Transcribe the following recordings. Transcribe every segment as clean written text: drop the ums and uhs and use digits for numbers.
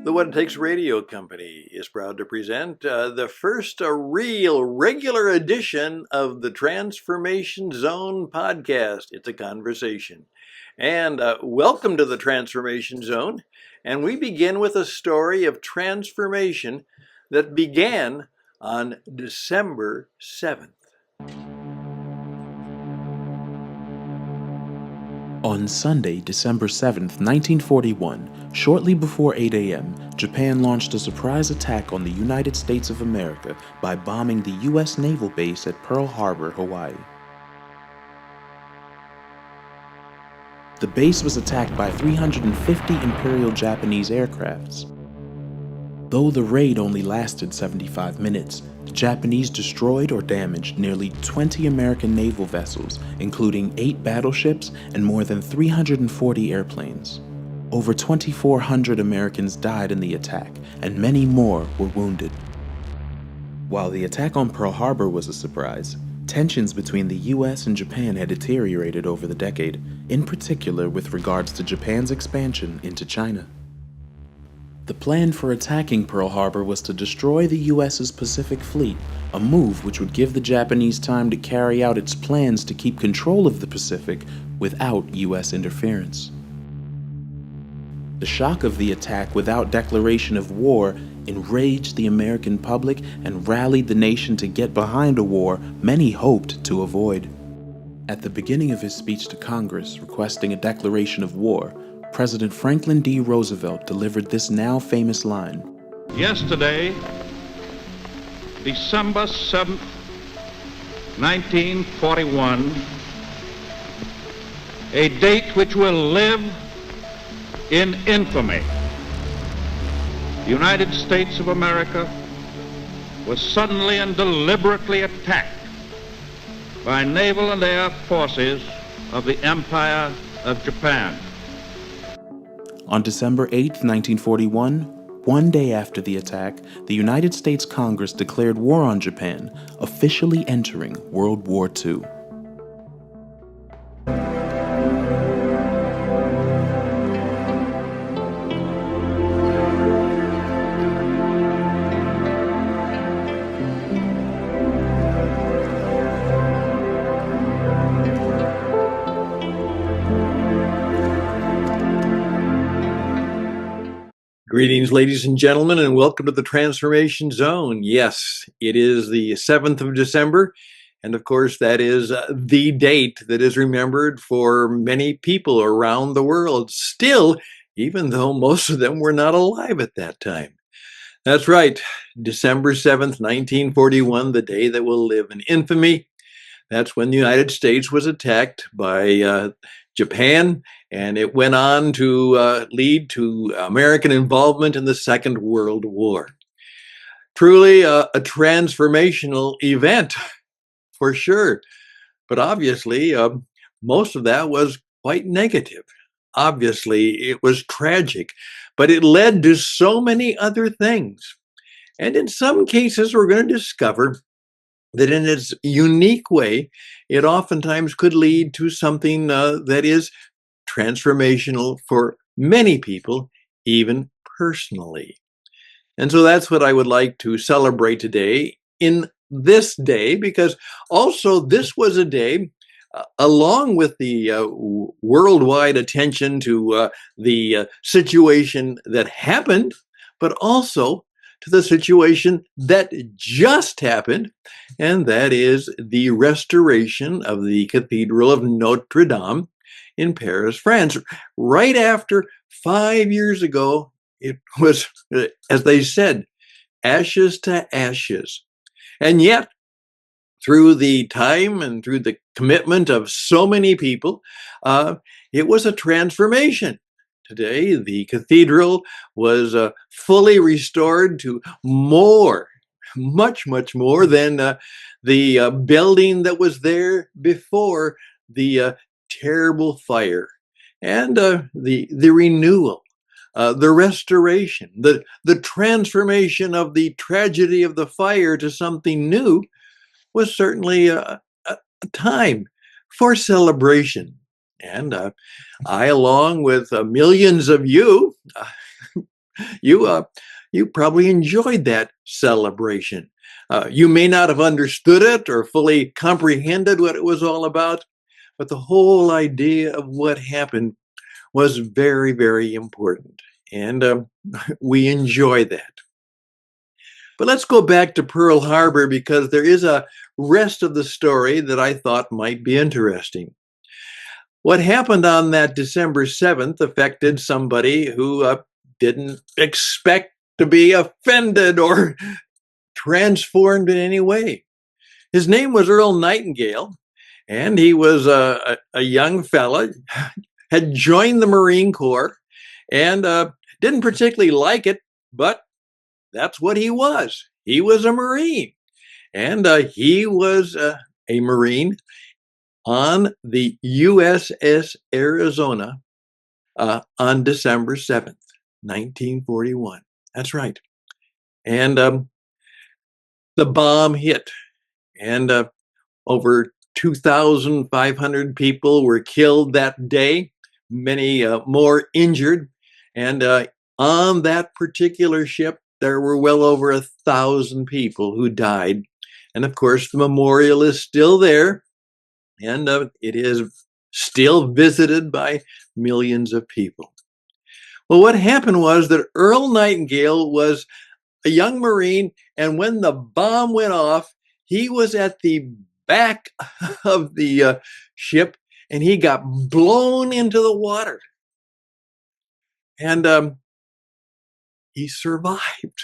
The What It Takes Radio Company is proud to present the first real regular edition of the Transformation Zone podcast. It's a conversation. And welcome to the Transformation Zone. And we begin with a story of transformation that began on December 7th. On Sunday, December 7th, 1941, shortly before 8 a.m., Japan launched a surprise attack on the United States of America by bombing the U.S. naval base at Pearl Harbor, Hawaii. The base was attacked by 350 Imperial Japanese aircrafts. Though the raid only lasted 75 minutes, the Japanese destroyed or damaged nearly 20 American naval vessels, including 8 battleships and more than 340 airplanes. Over 2,400 Americans died in the attack, and many more were wounded. While the attack on Pearl Harbor was a surprise, tensions between the U.S. and Japan had deteriorated over the decade, in particular with regards to Japan's expansion into China. The plan for attacking Pearl Harbor was to destroy the U.S.'s Pacific Fleet, a move which would give the Japanese time to carry out its plans to keep control of the Pacific without U.S. interference. The shock of the attack without declaration of war enraged the American public and rallied the nation to get behind a war many hoped to avoid. At the beginning of his speech to Congress requesting a declaration of war, President Franklin D. Roosevelt delivered this now famous line. Yesterday, December 7th, 1941, a date which will live in infamy. The United States of America was suddenly and deliberately attacked by naval and air forces of the Empire of Japan. On December 8, 1941, one day after the attack, the United States Congress declared war on Japan, officially entering World War II. Greetings, ladies and gentlemen, and welcome to the Transformation Zone. Yes, it is the 7th of December, and of course, that is the date that is remembered for many people around the world still, even though most of them were not alive at that time. That's right, December 7th, 1941, the day that will live in infamy. That's when the United States was attacked by Japan, and it went on to lead to American involvement in the Second World War. Truly a transformational event, for sure. But obviously, most of that was quite negative. Obviously, it was tragic, but it led to so many other things. And in some cases, we're going to discover that in its unique way, it oftentimes could lead to something that is transformational for many people, even personally. And so that's what I would like to celebrate today in this day, because also this was a day, along with the worldwide attention to the situation that happened, but also to the situation that just happened, and that is the restoration of the Cathedral of Notre Dame in Paris, France. Right after 5 years ago, it was, as they said, ashes to ashes. And yet, through the time and through the commitment of so many people, it was a transformation. Today, the cathedral was fully restored to more, much more than the building that was there before the terrible fire. And the renewal, the restoration, the transformation of the tragedy of the fire to something new was certainly a time for celebration. And I, along with millions of you, You probably enjoyed that celebration. You may not have understood it or fully comprehended what it was all about, but the whole idea of what happened was very, very important. And we enjoy that. But let's go back to Pearl Harbor because there is a rest of the story that I thought might be interesting. What happened on that December 7th affected somebody who didn't expect to be offended or transformed in any way. His name was Earl Nightingale, and he was a young fella, had joined the Marine Corps, and didn't particularly like it, but that's what he was. He was a Marine, and he was a Marine on the USS Arizona on December 7th, 1941. That's right. And the bomb hit, and over 2,500 people were killed that day, many more injured. And on that particular ship, there were well over 1,000 people who died. And of course, the memorial is still there, and it is still visited by millions of people. Well, what happened was that Earl Nightingale was a young Marine, and when the bomb went off, he was at the back of the ship, and he got blown into the water. And he survived.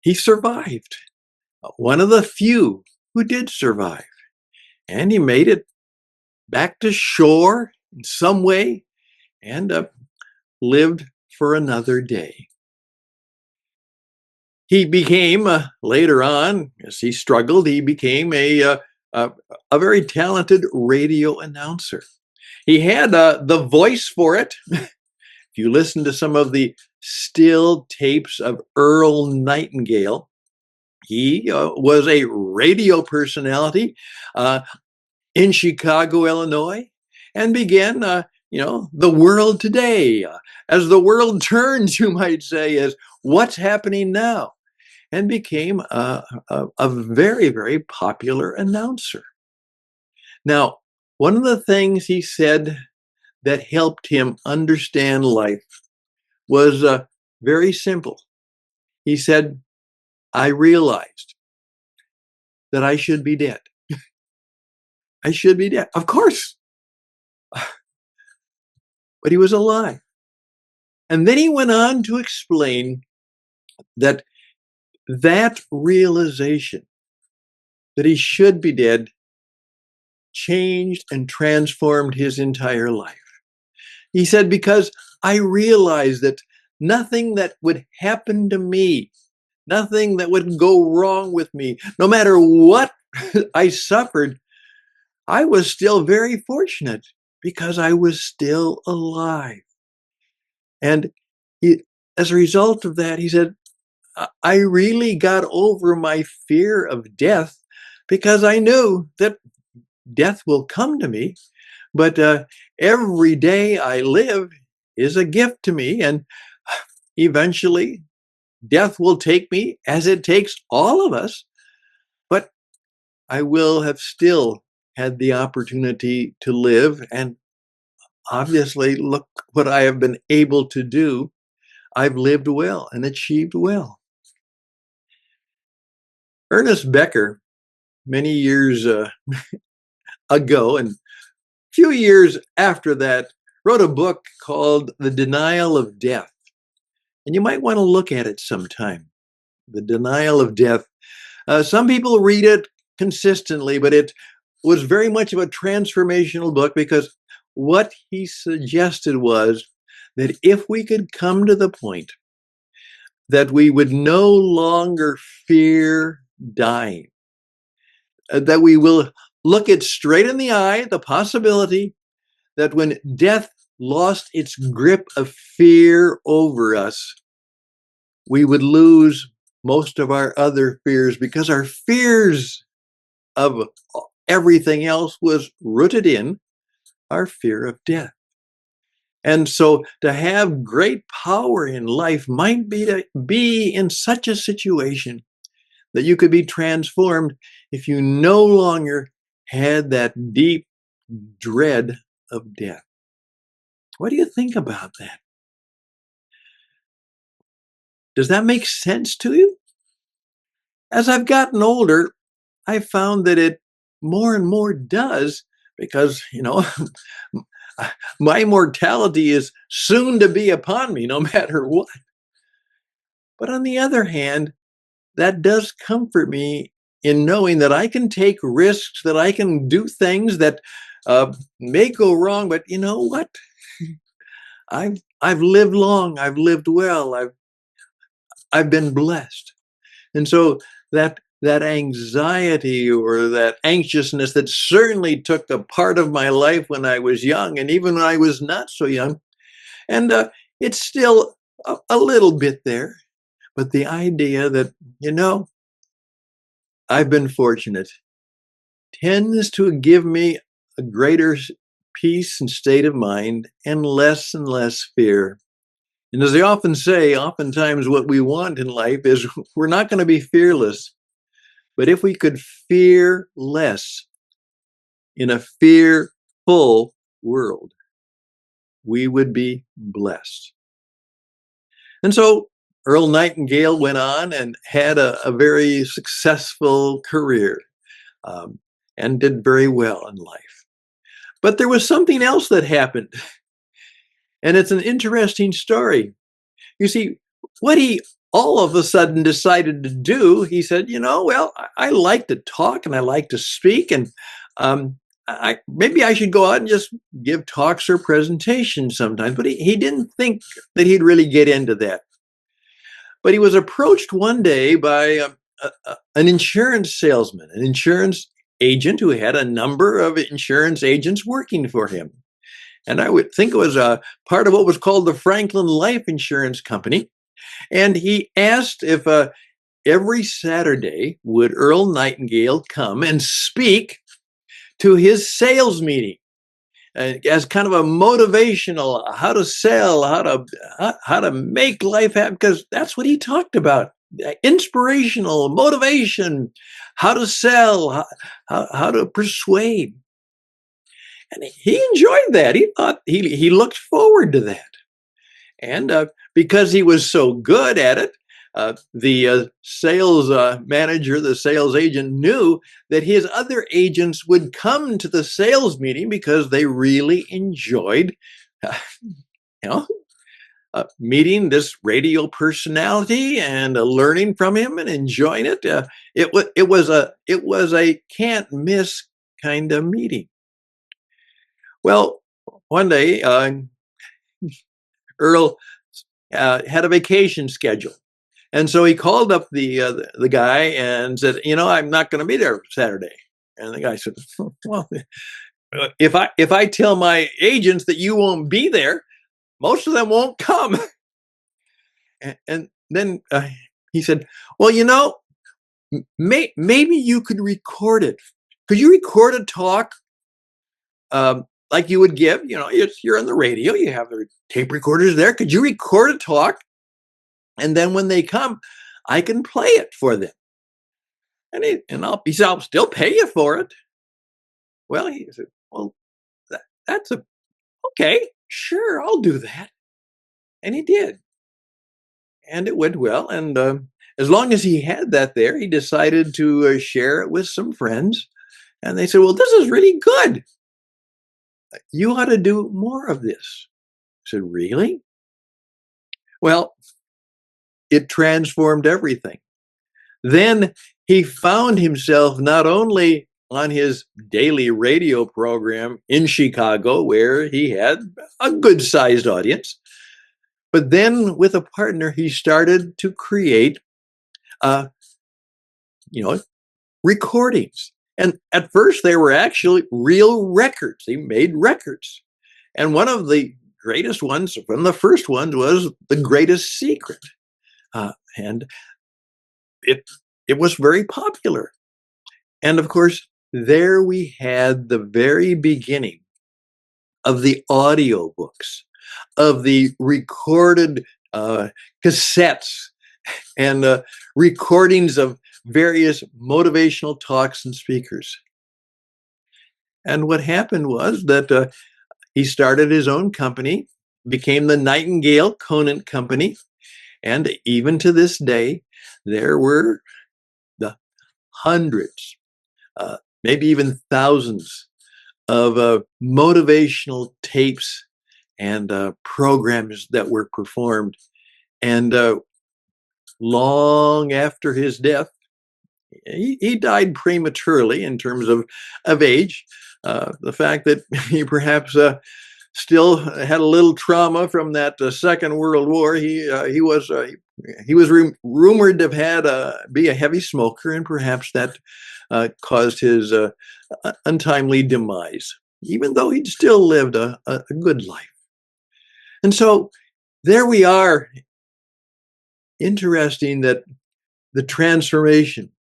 He survived. One of the few who did survive. And he made it back to shore in some way and lived for another day. He became, later on, as he struggled, he became a very talented radio announcer. He had the voice for it. If you listen to some of the still tapes of Earl Nightingale, he was a radio personality in Chicago, Illinois, and began, the world today. As the world turns, you might say, as what's happening now, and became a very, very popular announcer. Now, one of the things he said that helped him understand life was very simple. He said, I realized that I should be dead. I should be dead. Of course. But he was alive. And then he went on to explain that realization that he should be dead changed and transformed his entire life. He said, because I realized that nothing that would happen to me, nothing that would go wrong with me, no matter what I suffered, I was still very fortunate because I was still alive. And as a result of that, he said, I really got over my fear of death because I knew that death will come to me, but every day I live is a gift to me, and eventually death will take me as it takes all of us, but I will have still had the opportunity to live, and obviously look what I have been able to do. I've lived well and achieved well. Ernest Becker, many years ago, and a few years after that, wrote a book called The Denial of Death. And you might want to look at it sometime. The Denial of Death. Some people read it consistently, but it was very much of a transformational book because what he suggested was that if we could come to the point that we would no longer fear dying, that we will look it straight in the eye, the possibility that when death lost its grip of fear over us, we would lose most of our other fears because our fears of everything else was rooted in our fear of death. And so to have great power in life might be to be in such a situation that you could be transformed if you no longer had that deep dread of death. What do you think about that? Does that make sense to you? As I've gotten older, I found that it more and more does because, my mortality is soon to be upon me no matter what. But on the other hand, that does comfort me in knowing that I can take risks, that I can do things that may go wrong, but you know what? I've lived long, I've lived well, I've been blessed. And so that anxiety or that anxiousness that certainly took a part of my life when I was young and even when I was not so young, and it's still a little bit there, but the idea that, I've been fortunate tends to give me a greater peace and state of mind and less fear. And as they often say, oftentimes what we want in life is we're not going to be fearless, but if we could fear less in a fearful world, we would be blessed. And so Earl Nightingale went on and had a very successful career and did very well in life. But there was something else that happened, and it's an interesting story. You see, what he all of a sudden decided to do, he said, well, I like to talk and I like to speak, and maybe I should go out and just give talks or presentations sometimes. But he didn't think that he'd really get into that. But he was approached one day by an insurance salesman, an insurance agent who had a number of insurance agents working for him. And I would think it was a part of what was called the Franklin Life Insurance Company. And he asked if every Saturday would Earl Nightingale come and speak to his sales meeting as kind of a motivational, how to sell, how to make life happen, because that's what he talked about. Inspirational, motivation, how to sell, how to persuade. And he enjoyed that. He thought he looked forward to that. And because he was so good at it, the sales manager, the sales agent, knew that his other agents would come to the sales meeting because they really enjoyed, meeting this radio personality and learning from him and enjoying it. It was a can't miss kind of meeting. Well, one day, Earl had a vacation schedule. And so he called up the guy and said, I'm not going to be there Saturday. And the guy said, well, if I tell my agents that you won't be there, most of them won't come. And then he said, well, maybe you could record it. Could you record a talk like you would give? You're on the radio, you have the tape recorders there. Could you record a talk? And then when they come, I can play it for them. And he said, I'll still pay you for it. Well, he said, well, that's okay, sure, I'll do that. And he did. And it went well. And as long as he had that there, he decided to share it with some friends. And they said, well, this is really good. You ought to do more of this. I said, really? Well, it transformed everything. Then he found himself not only on his daily radio program in Chicago, where he had a good-sized audience, but then with a partner, he started to create, recordings. And at first, they were actually real records. He made records. And one of the greatest ones, one of the first ones, was The Greatest Secret. And it was very popular. And of course, there we had the very beginning of the audiobooks. of the recorded cassettes and recordings of various motivational talks and speakers. And what happened was that he started his own company, became the Nightingale Conant Company, and even to this day, there were the hundreds, maybe even thousands of motivational tapes and programs that were performed. And long after his death, he died prematurely in terms of age. The fact that he perhaps still had a little trauma from that Second World War. He was rumored to have had be a heavy smoker, and perhaps that caused his untimely demise, even though he'd still lived a good life. And so there we are. Interesting that the transformation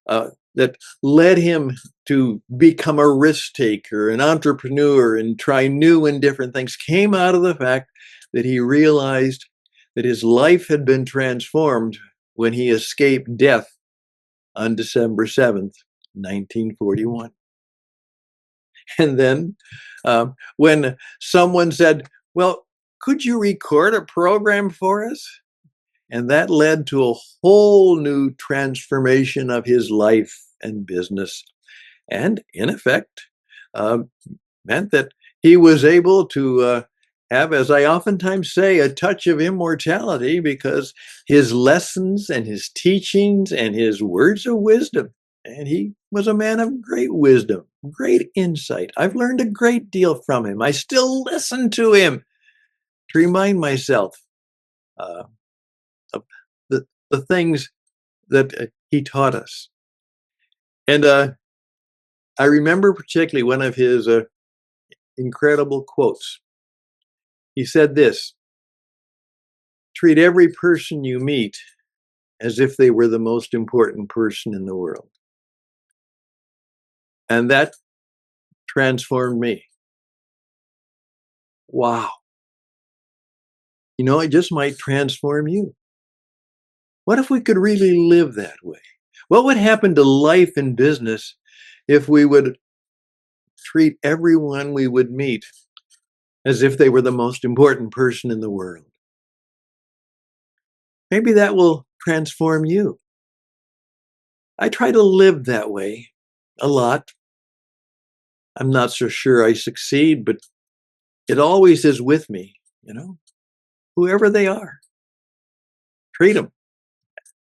that led him to become a risk taker, an entrepreneur, and try new and different things came out of the fact that he realized that his life had been transformed when he escaped death on December 7th, 1941. And then when someone said, well, could you record a program for us? And that led to a whole new transformation of his life and business. And in effect, meant that he was able to have, as I oftentimes say, a touch of immortality, because his lessons and his teachings and his words of wisdom, and he was a man of great wisdom, great insight. I've learned a great deal from him. I still listen to him to remind myself of the things that he taught us. And I remember particularly one of his incredible quotes. He said this: treat every person you meet as if they were the most important person in the world. And that transformed me. Wow. You know, it just might transform you. What if we could really live that way? What would happen to life and business if we would treat everyone we would meet as if they were the most important person in the world? Maybe that will transform you. I try to live that way a lot. I'm not so sure I succeed, but it always is with me, you know, whoever they are. Treat them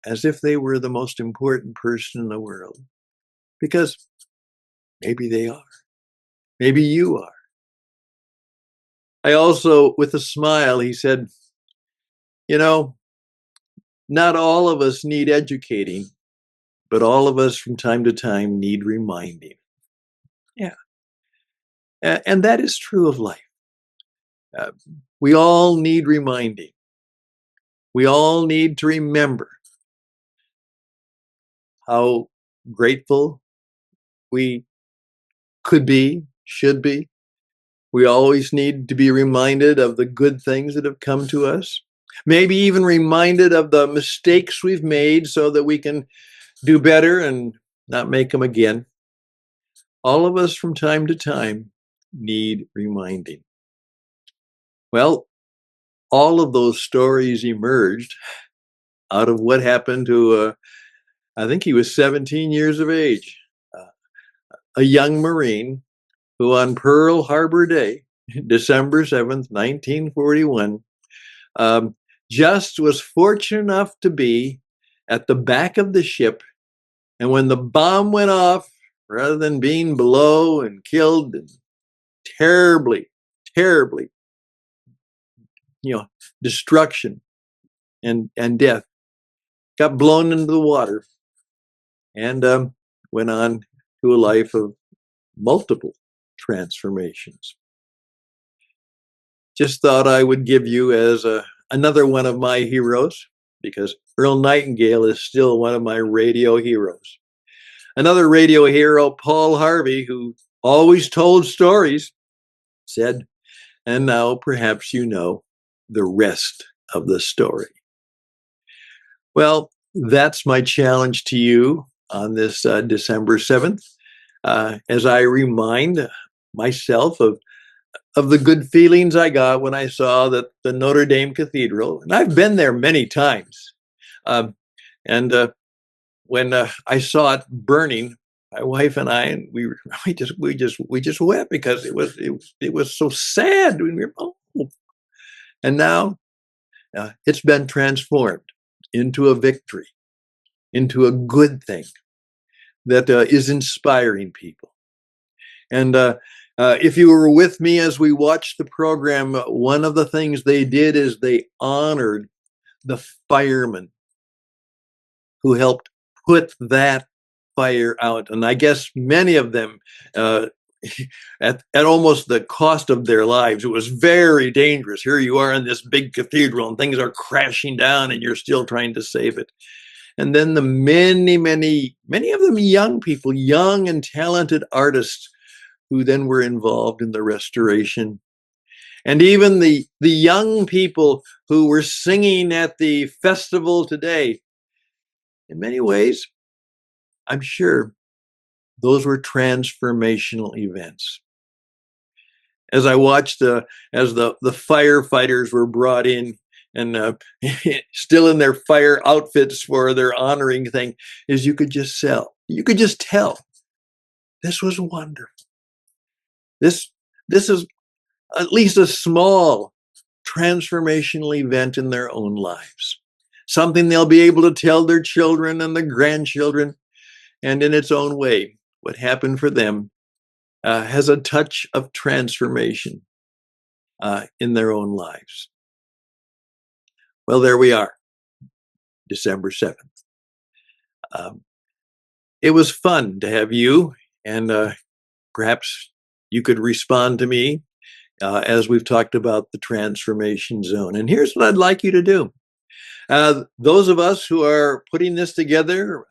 as if they were the most important person in the world, because maybe they are. Maybe you are. I also, with a smile, he said, you know, not all of us need educating, but all of us from time to time need reminding. Yeah. And that is true of life. We all need reminding. We all need to remember how grateful we could be, should be. We always need to be reminded of the good things that have come to us. Maybe even reminded of the mistakes we've made so that we can do better and not make them again. All of us from time to time need reminding. Well, all of those stories emerged out of what happened to, I think he was 17 years of age, a young Marine who on Pearl Harbor Day, December 7th, 1941, just was fortunate enough to be at the back of the ship. And when the bomb went off, rather than being below and killed and terribly, destruction and death, got blown into the water and went on to a life of multiple transformations. Just thought I would give you as another one of my heroes, because Earl Nightingale is still one of my radio heroes. Another radio hero, Paul Harvey, who always told stories, said, And now perhaps you know the rest of the story. Well, that's my challenge to you on this December 7th, as I remind myself of the good feelings I got when I saw that the Notre Dame Cathedral, and I've been there many times, and when I saw it burning, my wife and I, and we just wept because it was so sad. We were, oh. And now it's been transformed into a victory, into a good thing that is inspiring people. And if you were with me as we watched the program, one of the things they did is they honored the firemen who helped put that fire out. And I guess many of them, at almost the cost of their lives, it was very dangerous. Here you are in this big cathedral and things are crashing down and you're still trying to save it. And then the many of them young people, young and talented artists who then were involved in the restoration. And even the young people who were singing at the festival today, in many ways, I'm sure those were transformational events. As I watched, as the firefighters were brought in and still in their fire outfits for their honoring thing, is you could just tell this was wonderful. This is at least a small transformational event in their own lives. Something they'll be able to tell their children and their grandchildren. And in its own way, what happened for them has a touch of transformation in their own lives. Well, there we are, December 7th. It was fun to have you, and perhaps you could respond to me as we've talked about the transformation zone. And here's what I'd like you to do. Those of us who are putting this together,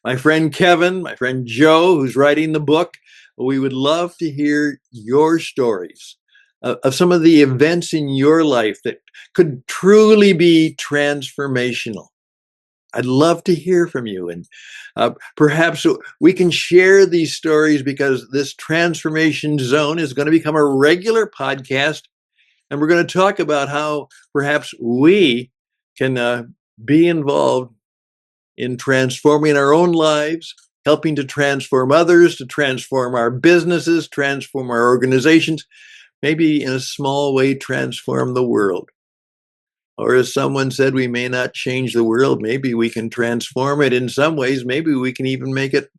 my friend Kevin, my friend Joe, who's writing the book, we would love to hear your stories of some of the events in your life that could truly be transformational. I'd love to hear from you. And perhaps we can share these stories, because this transformation zone is going to become a regular podcast. And we're going to talk about how perhaps we can be involved in transforming our own lives, helping to transform others, to transform our businesses, transform our organizations, maybe in a small way transform the world. Or as someone said, we may not change the world, maybe we can transform it in some ways, maybe we can even make it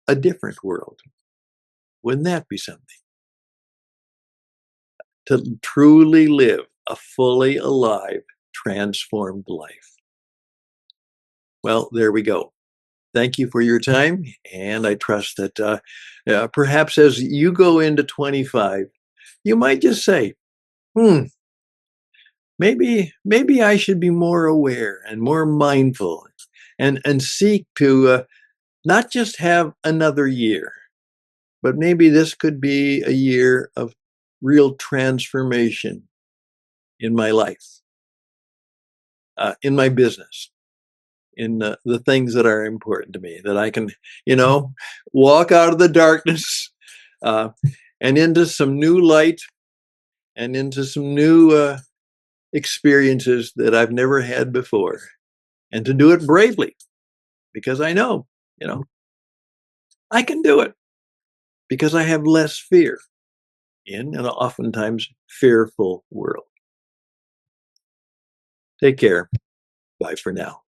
a different world. Wouldn't that be something? To truly live a fully alive, transformed life. Well, there we go. Thank you for your time. And I trust that perhaps as you go into 25, you might just say, maybe I should be more aware and more mindful and seek to not just have another year, but maybe this could be a year of real transformation in my life, in my business, in the things that are important to me, that I can, walk out of the darkness and into some new light and into some new experiences that I've never had before, and to do it bravely, because I know, I can do it because I have less fear in an oftentimes fearful world. Take care. Bye for now.